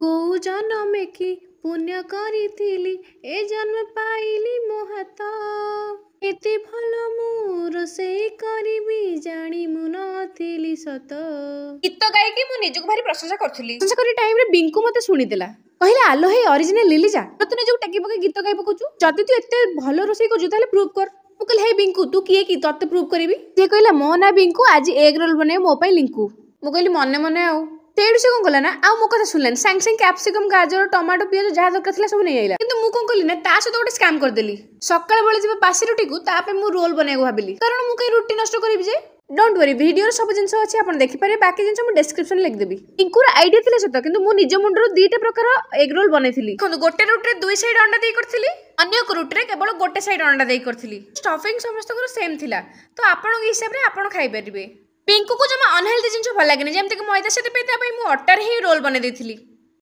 କୋଉ ଜନମେ କି ପୁଣ୍ୟ କରିଥିଲି ଏ ଜନ୍ମ ପାଇଲି ମୋ ହାତ ଏତେ ଭଲ ମୁଁ ରୋଷେଇ କରିବି ଜାଣି ମୁଁ ନଥିଲି ସତ। ଗୀତ ଗାଇକି ମୁଁ ନିଜକୁ ଭାରି ପ୍ରଶଂସା କରୁଥିଲି। ପ୍ରଶଂସା କରି ଟାଇମରେ ବିଙ୍କୁ ମତେ ଶୁଣିଦେଲା, କହିଲା ଆଲୋ ହେଇ ଅରିଜିନାଲ ଲିଲିଜା ତତେ ନିଜକୁ ଟେକି ପକେଇ ଗୀତ ଗାଇ ପକଉଛୁ, ଯଦି ତୁ ଏତେ ଭଲ ରୋଷେଇ କରୁଛୁ ତାହେଲେ ପ୍ରୁଭ୍ କର। ମୁଁ କହିଲି ହେଇ ବିଙ୍କୁ ତୁ କିଏ କି ତତେ ପ୍ରୁଭ୍ କରିବି? ସେ କହିଲା ମୋ ନା ବିଙ୍କୁ, ଆଜି ଏଗ ରୋଲ ବନେଇବ ମୋ ପାଇଁ ଲିଙ୍କୁ। ମୁଁ କହିଲି ମନେ ମନେ ଆଉ। ସେଇଠୁ ସେ କଣ କଲା ନା ଆଉ ମୋ କଥା ଶୁଣିଲାନି, ସାଙ୍ଗେ ସାଙ୍ଗେ କ୍ୟାପ୍ସିକମ୍ ଗାଜର ଟମାଟୋ ପିଆଜ ଯାହା ଦରକାର ଥିଲା ସବୁ ନେଇ ଆଇଲା। କିନ୍ତୁ ମୁଁ କଣ କଲି ନା ତା ସହିତ ଗୋଟେ ସ୍କାମ୍ କରିଦେଲି। ସକାଳ ବେଳେ ଯିବା ବାସି ରୁଟିକୁ ତା ପାଇଁ ମୁଁ ରୋଲ ବନେଇବାକୁ ଭାବିଲି, କାରଣ ମୁଁ କାହିଁ ରୁଟି ନଷ୍ଟ କରିବି ଯେ। ଡୋଣ୍ଟ ୱରି, ଭିଡିଓରେ ସବୁ ଜିନିଷ ଅଛି ଆପଣ ଦେଖିପାରିବେ, ବାକି ଜିନିଷ ମୁଁ ଡେସ୍କ୍ରିପସନରେ ଲିଖିଦେବି। ପିଙ୍କୁର ଆଇଡିଆ ଥିଲା ସତ, କିନ୍ତୁ ମୁଁ ନିଜ ମୁଣ୍ଡରୁ ଦିଟା ପ୍ରକାର ଏଗ ରୋଲ ବନେଇଥିଲି। ଦେଖନ୍ତୁ ଗୋଟେ ରୁଟିରେ ଦୁଇ ସାଇଡ୍ ଅଣ୍ଡା ଦେଇ କରିଥିଲି, ଅନ୍ୟ ଏକ ରୁଟିରେ କେବଳ ଗୋଟେ ସାଇଡ୍ ଅଣ୍ଡା ଦେଇ କରିଥିଲି। ଷ୍ଟଫିଂ ସମସ୍ତଙ୍କର ସେମ୍ ଥିଲା, ତ ଆପଣଙ୍କ ହିସାବରେ ଆପଣ ଖାଇପାରିବେ। ପିଙ୍କୁକୁ ଜମା ଅନହେଲ୍ଦି ଜିନିଷ ଭଲ ଲାଗେନି, ଯେମିତିକି ମଇଦା, ସେଥିପାଇଁ ତା ପାଇଁ ମୁଁ ଅଟାରେ ହିଁ ରୋଲ ବନେଇ ଦେଇଥିଲି।